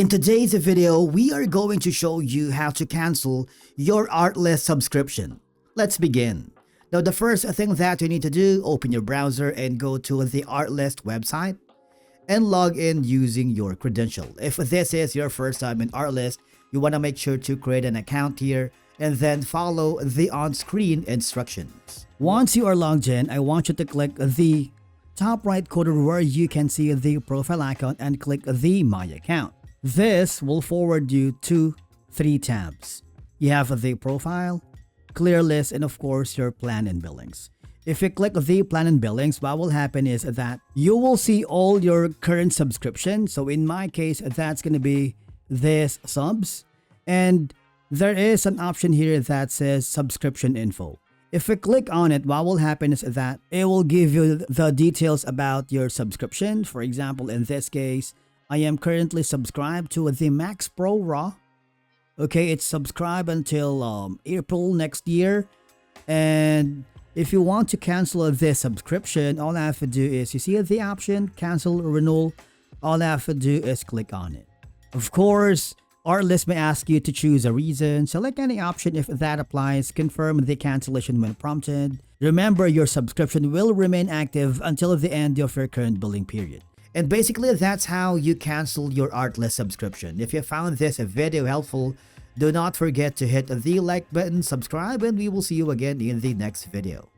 In today's video, we are going to show you how to cancel your Artlist subscription. Let's begin. Now, the first thing that you need to do, open your browser and go to the Artlist website and log in using your credential. If this is your first time in Artlist, you want to make sure to create an account here and then follow the on-screen instructions. Once you are logged in, I want you to click the top right corner where you can see the profile icon and click the My Account. This will forward you to 3 tabs. You have the profile, clear list, and of course your plan and billings. If you click the plan and billings, what will happen is that you will see all your current subscriptions. So in my case, that's going to be this subs, and there is an option here that says subscription info. If you click on it, what will happen is that it will give you the details about your subscription. For example, in this case, I am currently subscribed to the Max Pro Raw. Okay, it's subscribed until April next year. And if you want to cancel this subscription, all I have to do is, you see the option, cancel renewal. All I have to do is click on it. Of course, Artlist may ask you to choose a reason. Select any option if that applies. Confirm the cancellation when prompted. Remember, your subscription will remain active until the end of your current billing period. And basically, that's how you cancel your Artlist subscription. If you found this video helpful, do not forget to hit the like button, subscribe, and we will see you again in the next video.